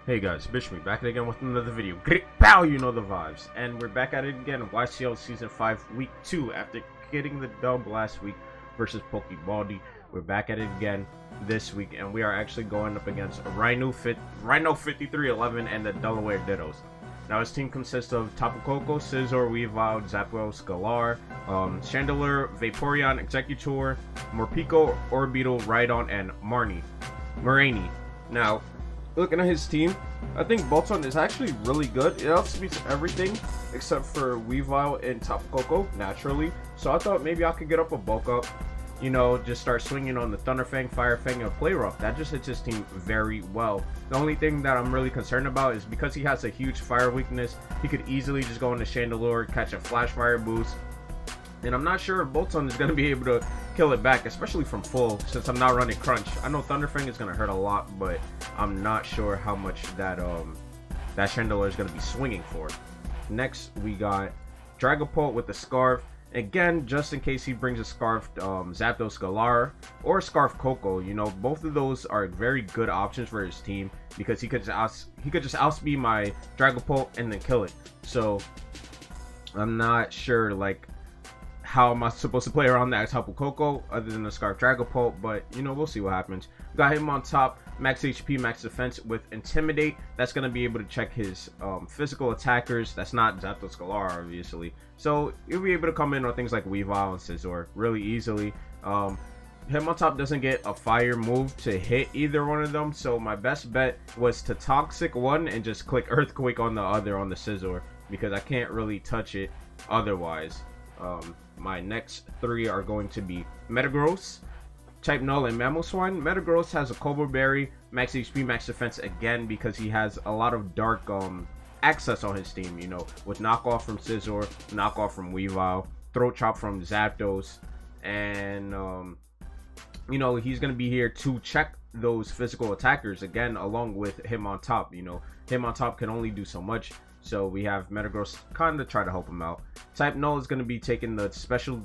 Hey guys, Bishmii back again with another video. Pow, you know the vibes. And we're back at it again in YCL Season 5 Week 2 after getting the dub last week versus Pokebaldi. We're back at it again this week and we are actually going up against Ryno 5311 and the Delaware Dittos. Now his team consists of Tapu Koko, Scizor, Weavile, Zapdos, Galar, Chandelure, Vaporeon, Executor, Morpeko, Orbeetle, Rhydon, and Marini. Now, looking at his team, I think Bolton is actually really good. It outspeeds everything except for Weavile and Tapu Koko, naturally. So I thought maybe I could get up a bulk up, you know, just start swinging on the Thunder Fang, Fire Fang, and Play Rough. That just hits his team very well. The only thing that I'm really concerned about is because he has a huge fire weakness, he could easily just go into Chandelure, catch a Flash Fire boost. And I'm not sure if Bolton is going to be able to kill it back, especially from full, since I'm not running Crunch. I know Thunder Fang is going to hurt a lot, but I'm not sure how much that Chandelure is going to be swinging for. Next, we got Dragapult with the Scarf. Again, just in case he brings a Scarf Zapdos Galar or Scarf Koko, you know, both of those are very good options for his team because he could just outspeed my Dragapult and then kill it. So I'm not sure like how am I supposed to play around that Tapu Koko other than the Scarf Dragapult, but you know, we'll see what happens. Got him on top, max HP, max defense with Intimidate. That's going to be able to check his physical attackers. That's not Zapdos Galar, obviously. So you'll be able to come in on things like Weavile and Scizor really easily. Him on top doesn't get a fire move to hit either one of them, so my best bet was to Toxic one and just click Earthquake on the other on the Scizor because I can't really touch it otherwise. My next three are going to be Metagross, Type Null, and Mamoswine. Metagross has a Cobra Berry, max HP, max defense again because he has a lot of dark access on his team, you know, with knockoff from Scizor, knockoff from Weavile, Throat Chop from Zapdos, and you know, he's going to be here to check those physical attackers again along with him on top. You know, him on top can only do so much. So we have Metagross kind of try to help him out. Type Null is going to be taking the special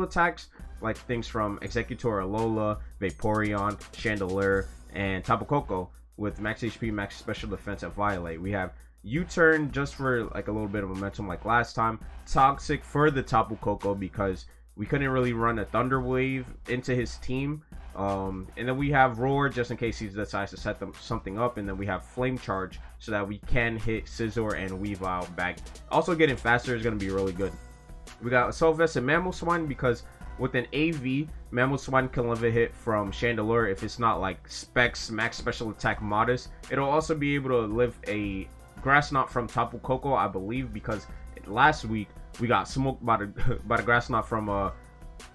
attacks like things from Executor, Alola, Vaporeon, Chandelure, and Tapu Koko with max HP, max special defense at Violet. We have U-Turn just for like a little bit of momentum like last time. Toxic for the Tapu Koko because we couldn't really run a Thunder Wave into his team. And then we have Roar just in case he decides to set something up, and then we have Flame Charge so that we can hit Scizor and Weavile back. Also getting faster is going to be really good. We got Assault Vest and Mamoswine because with an AV, Mamoswine can live a hit from Chandelure if it's not like Specs, Max Special Attack Modest. It'll also be able to live a Grass Knot from Tapu Koko, I believe, because last week we got smoked by the Grass Knot from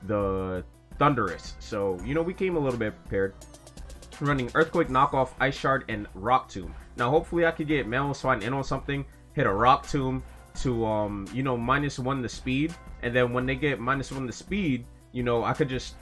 the Thundurus. So, you know, we came a little bit prepared. Running Earthquake, Knockoff, Ice Shard, and Rock Tomb. Now, hopefully I could get Mamoswine in on something, hit a Rock Tomb to, you know, -1 the speed. And then when they get -1 the speed, you know, I could just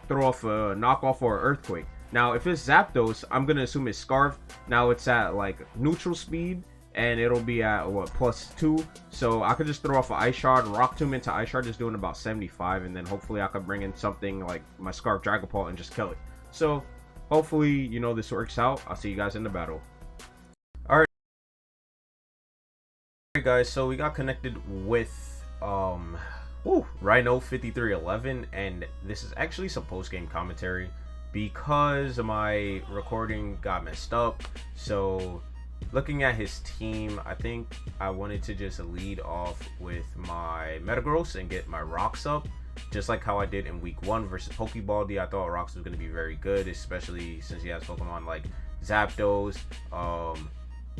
throw off a Knockoff or Earthquake. Now, if it's Zapdos, I'm going to assume it's Scarf. Now it's at, like, neutral speed. And it'll be at, what, +2. So I could just throw off an Ice Shard. Rock Tomb into Ice Shard is doing about 75. And then hopefully I could bring in something like my Scarf Dragapult and just kill it. So hopefully, you know, this works out. I'll see you guys in the battle. Alright, guys. So we got connected with Ryno 5311. And this is actually some post-game commentary because my recording got messed up. So looking at his team, I think I wanted to just lead off with my Metagross and get my Rocks up, just like how I did in week 1 versus Pokebaldi. I thought Rocks was going to be very good, especially since he has Pokemon like Zapdos,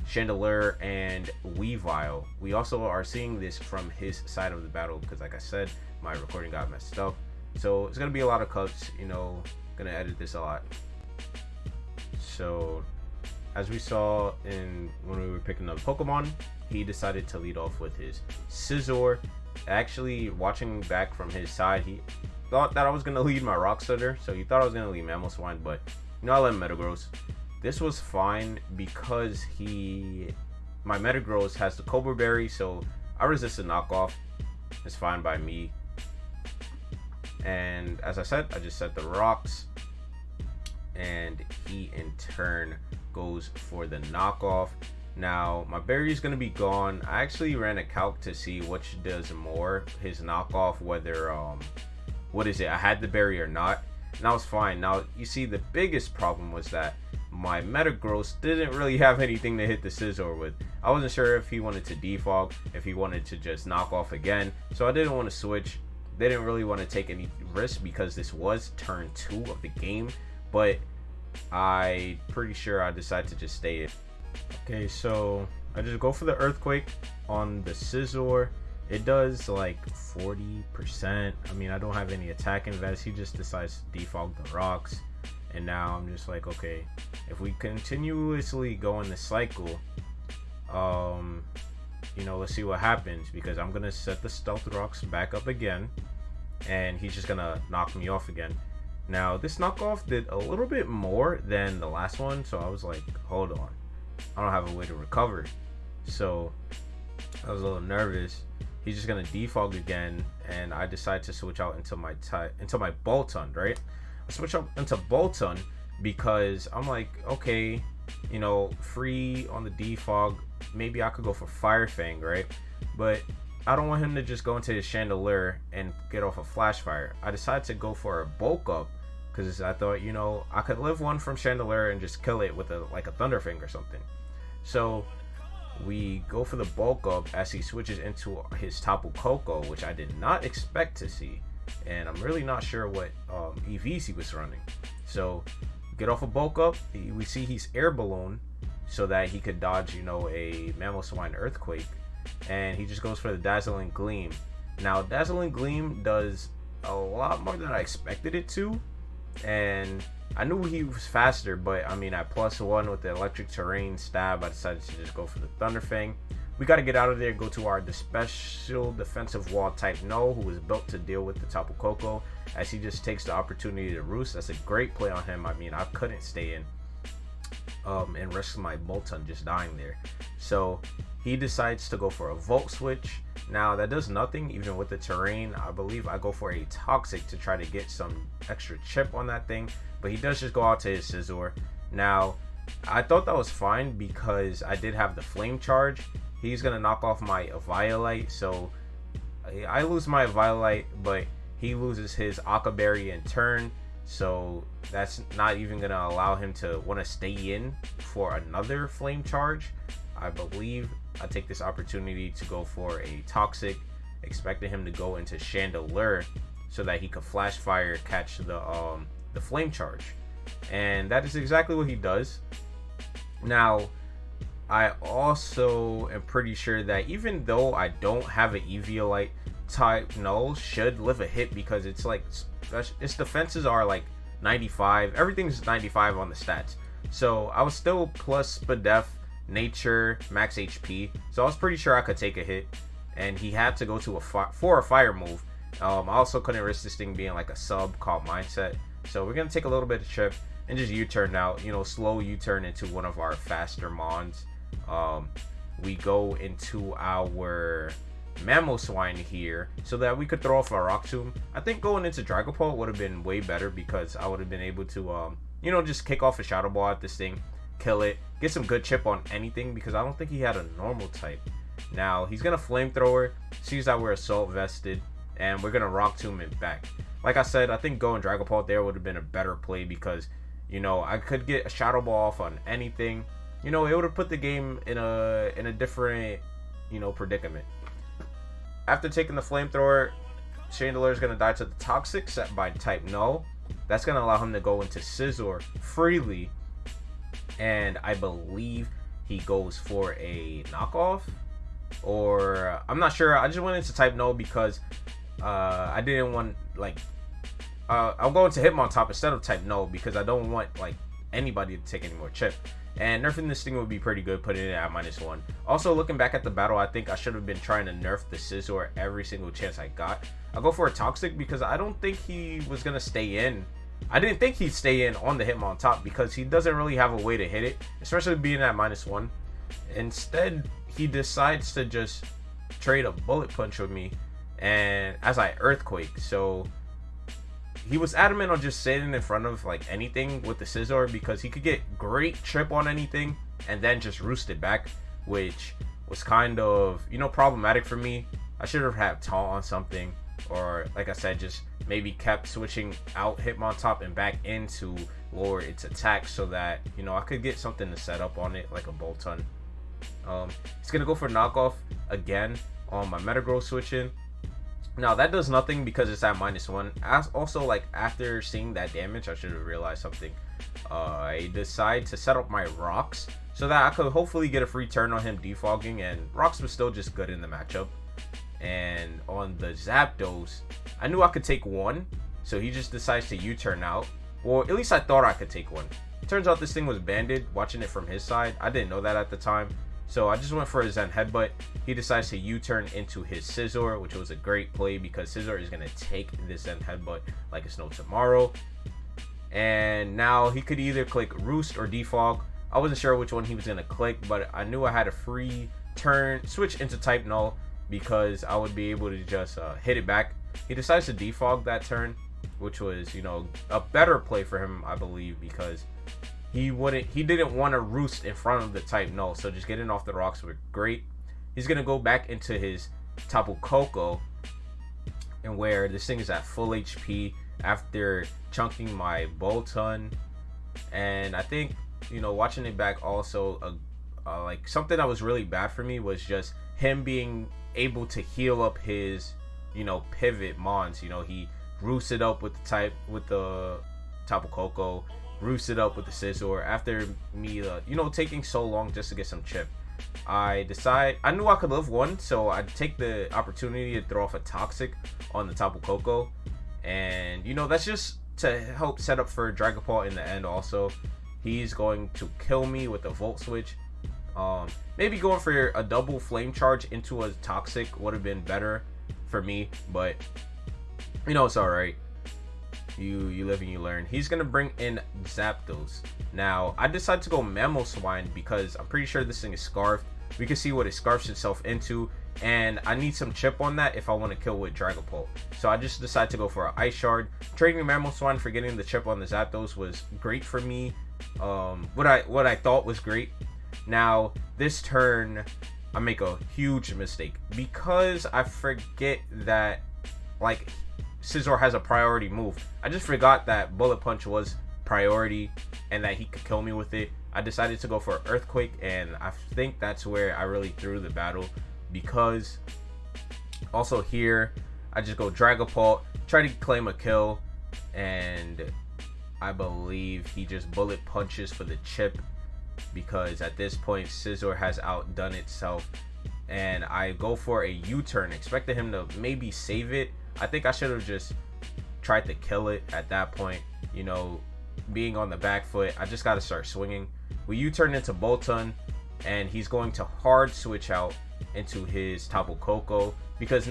Chandelure, and Weavile. We also are seeing this from his side of the battle because, like I said, my recording got messed up. So it's going to be a lot of cuts, you know, going to edit this a lot. So as we saw when we were picking up Pokemon, he decided to lead off with his Scizor. Actually, watching back from his side, he thought that I was going to lead my Rock Stutter, so he thought I was going to lead Mamoswine, but you know, I let Metagross. This was fine because my Metagross has the Cobra Berry, so I resisted knockoff. It's fine by me. And as I said, I just set the rocks, and he in turn goes for the knockoff. Now my berry is going to be gone. I actually ran a calc to see which does more, his knockoff, whether what is it, I had the berry or not, and I was fine. Now you see, the biggest problem was that my Metagross didn't really have anything to hit the Scizor with. I wasn't sure if he wanted to defog, if he wanted to just knock off again, so I didn't want to switch. They didn't really want to take any risk because this was turn 2 of the game, but I pretty sure I decided to just stay in. Okay, so I just go for the Earthquake on the Scizor. It does like 40%. I mean, I don't have any attack invest. He just decides to defog the rocks. And now I'm just like, okay, if we continuously go in the cycle, you know, let's see what happens, because I'm gonna set the stealth rocks back up again, and he's just gonna knock me off again. Now this knockoff did a little bit more than the last one, so I was like, hold on, I don't have a way to recover. So I was a little nervous. He's just gonna defog again, and I decide to switch out into my Bolton, right? I switch up into Bolton because I'm like, okay, you know, free on the defog, maybe I could go for Fire Fang, right? But I don't want him to just go into his Chandelier and get off a Flash Fire. I decided to go for a bulk up because I thought, you know, I could live one from Chandelier and just kill it with a Thunder Fang or something. So we go for the bulk up as he switches into his Tapu Koko, which I did not expect to see, and I'm really not sure what EVs he was running. So get off a bulk up, we see he's Air Balloon so that he could dodge, you know, a Mamoswine Earthquake, and he just goes for the Dazzling Gleam. Now Dazzling Gleam does a lot more than I expected it to, and I knew he was faster, but I mean, at +1 with the Electric Terrain stab, I decided to just go for the Thunder Fang. We got to get out of there and go to the special defensive wall type No, who was built to deal with the Tapu Koko, as he just takes the opportunity to roost. That's a great play on him. I mean, I couldn't stay in and risk my Bolton just dying there. So he decides to go for a Volt Switch. Now that does nothing even with the terrain. I believe I go for a Toxic to try to get some extra chip on that thing, but he does just go out to his Scizor. Now I thought that was fine because I did have the Flame Charge. He's gonna knock off my Violite, so I lose my Violite, but he loses his Akaberry in turn, so that's not even gonna allow him to want to stay in for another Flame Charge. I believe I take this opportunity to go for a Toxic, expecting him to go into Chandelier so that he could Flash Fire catch the Flame Charge, and that is exactly what he does. Now I also am pretty sure that even though I don't have an Eviolite type No, should live a hit, because it's like its defenses are like 95, everything's 95 on the stats, so I was still plus Spadef, Nature, max HP, so I was pretty sure I could take a hit, and he had to go to a fire move. I also couldn't risk this thing being like a sub called Mindset, so we're gonna take a little bit of chip and just U-turn out, you know, slow U-turn into one of our faster Mons. We go into our Mamoswine here so that we could throw off a Rock Tomb. I think going into Dragapult would have been way better, because I would have been able to you know, just kick off a Shadow Ball at this thing, kill it, get some good chip on anything, because I don't think he had a normal type. Now he's gonna Flamethrower, sees that we're Assault Vested, and we're gonna Rock Tomb it back. Like I said, I think going Dragapult there would have been a better play, because, you know, I could get a Shadow Ball off on anything. You know, it would have put the game in a different, you know, predicament. After taking the Flamethrower, Chandelier is going to die to the Toxic set by type No. That's going to allow him to go into Scizor freely, and I believe he goes for a knockoff, or I'm not sure. I just went into type No because I didn't want, like, I'm going to Hitmontop instead of type No, because I don't want like anybody to take any more chip. And nerfing this thing would be pretty good, putting it at -1. Also, looking back at the battle, I think I should have been trying to nerf the Scizor every single chance I got. I'll go for a Toxic because I don't think he was going to stay in. I didn't think he'd stay in on the Hitmontop because he doesn't really have a way to hit it, especially being at -1. Instead, he decides to just trade a Bullet Punch with me, and as I Earthquake. So he was adamant on just sitting in front of like anything with the Scizor because he could get great trip on anything and then just roost it back, which was kind of, you know, problematic for me. I should have had taunt on something, or like I said, just maybe kept switching out Hitmontop and back into lower its attack so that, you know, I could get something to set up on it like a Bolton. He's gonna go for knockoff again on my Metagross switching. Now that does nothing because it's at -1. As also, like, after seeing that damage, I should have realized something. I decide to set up my rocks so that I could hopefully get a free turn on him defogging, and rocks was still just good in the matchup. And on the Zapdos, I knew I could take one, so he just decides to U-turn out. Or at least I thought I could take one. Turns out this thing was banded. Watching it from his side, I didn't know that at the time. So I just went for a Zen Headbutt. He decides to U-turn into his Scizor, which was a great play because Scizor is going to take this Zen Headbutt like it's no tomorrow. And now he could either click Roost or Defog. I wasn't sure which one he was going to click, but I knew I had a free turn, switch into Type Null because I would be able to just hit it back. He decides to Defog that turn, which was, you know, a better play for him, I believe, because he didn't want to roost in front of the Type Null, so just getting off the rocks were great. He's gonna go back into his Tapu Koko, and where this thing is at full HP after chunking my Bolton. And I think, you know, watching it back also, like something that was really bad for me was just him being able to heal up his, you know, pivot mons. You know, he roosted up with the Tapu Koko, roosted up with the Scizor. After me, you know, taking so long just to get some chip, I knew I could live one, so I'd take the opportunity to throw off a Toxic on the Tapu Koko. And, you know, that's just to help set up for Dragapult in the end also. He's going to kill me with a Volt Switch. Maybe going for a double Flame Charge into a Toxic would have been better for me, but, you know, it's alright. You live and you learn. He's gonna bring in Zapdos. Now I decided to go Mamoswine because I'm pretty sure this thing is scarfed. We can see what it scarfs itself into, and I need some chip on that if I want to kill with Dragapult. So I just decided to go for an Ice Shard. Trading Mamoswine for getting the chip on the Zapdos was great for me. What I thought was great. Now this turn I make a huge mistake because I forget that, like, Scizor has a priority move. I just forgot that Bullet Punch was priority and that he could kill me with it. I decided to go for Earthquake, and I think that's where I really threw the battle, because also here I just go Dragapult, try to claim a kill, and I believe he just Bullet Punches for the chip because at this point Scizor has outdone itself. And I go for a U-turn, expecting him to maybe save it. I think I should have just tried to kill it at that point. You know, being on the back foot, I just got to start swinging. We U-turn into Bolton, and he's going to hard switch out into his Tapu Koko because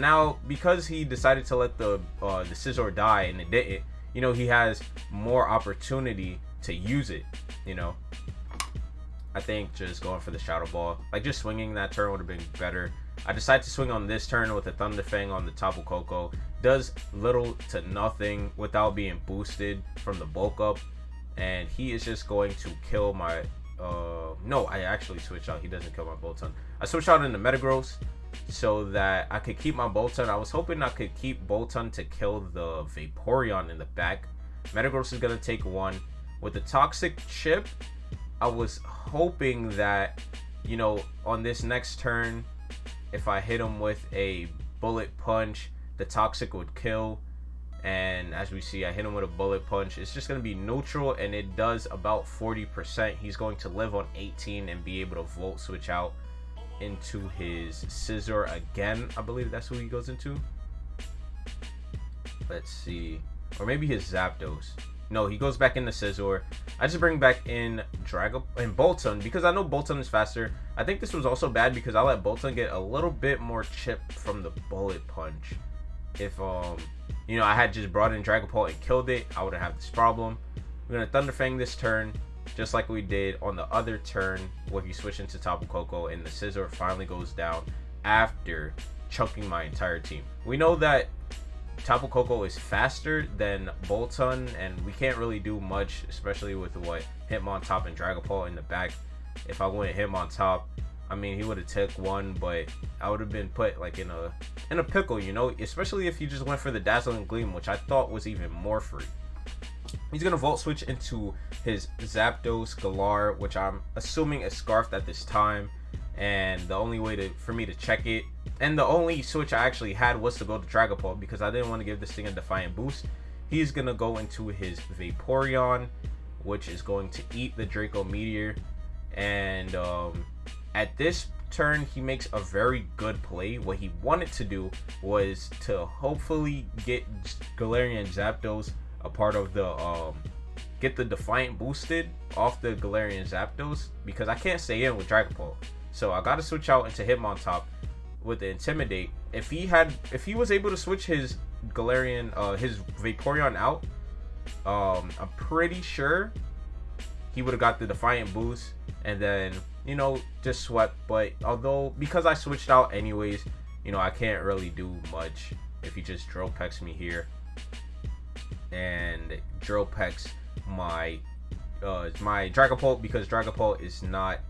he decided to let the Scizor die and it didn't. You know, he has more opportunity to use it. You know, I think just going for the Shadow Ball, like just swinging that turn would have been better. I decided to swing on this turn with a Thunder Fang on the Tapu Koko. Does little to nothing without being boosted from the bulk up, and he is just going to kill my no, I actually switch out. He doesn't kill my Bolton. I switch out into Metagross so that I could keep my Bolton. I was hoping I could keep Bolton to kill the Vaporeon in the back. Metagross is gonna take one with the Toxic chip. I was hoping that, you know, on this next turn, if I hit him with a Bullet Punch, the Toxic would kill. And as we see, I hit him with a Bullet Punch. It's just going to be neutral, and it does about 40%. He's going to live on 18 and be able to Volt Switch out into his Scizor again. I believe that's who he goes into. Let's see. Or maybe his Zapdos. No, he goes back into Scizor. I just bring back in Bolton because I know Bolton is faster. I think this was also bad because I let Bolton get a little bit more chip from the Bullet Punch. If you know, I had just brought in Dragapult and killed it, I wouldn't have this problem. We're gonna Thunder Fang this turn, just like we did on the other turn where he switched into Tapu Koko, and the Scizor finally goes down after chunking my entire team. We know that Tapu Koko is faster than Bolton, and we can't really do much, especially with what Hitmontop and Dragapult in the back. If I went Hitmontop, I mean, he would have took one, but I would have been put like in a pickle, you know, especially if you just went for the Dazzling Gleam, which I thought was even more free. He's gonna Volt Switch into his Zapdos Galar, which I'm assuming is Scarfed at this time, and the only way for me to check it, and the only switch I actually had was to go to Dragapult because I didn't want to give this thing a Defiant Boost. He's gonna go into his Vaporeon, which is going to eat the Draco Meteor, and at this turn he makes a very good play. What he wanted to do was to hopefully get Galarian Zapdos a part of the get the Defiant boosted off the Galarian Zapdos, because I can't stay in with Dragapult. So I gotta switch out into Hitmontop with the Intimidate. If he was able to switch his Galarian his Vaporeon out, I'm pretty sure he would have got the Defiant boost and then, you know, just swept. But although, because I switched out anyways, you know, I can't really do much if he just Drill Pecks me here and Drill Pecks my Dragapult, because Dragapult is not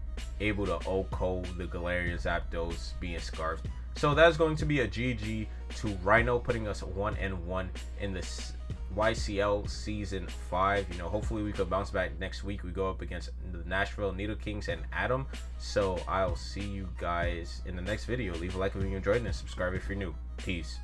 able to OHKO the Galarian Zapdos being Scarfed. So that's going to be a GG to Ryno, putting us 1-1 in this YCL Season 5. You know, hopefully we could bounce back next week. We go up against the Nashville Needle Kings and Adam. So I'll see you guys in the next video. Leave a like if you enjoyed and subscribe if you're new. Peace.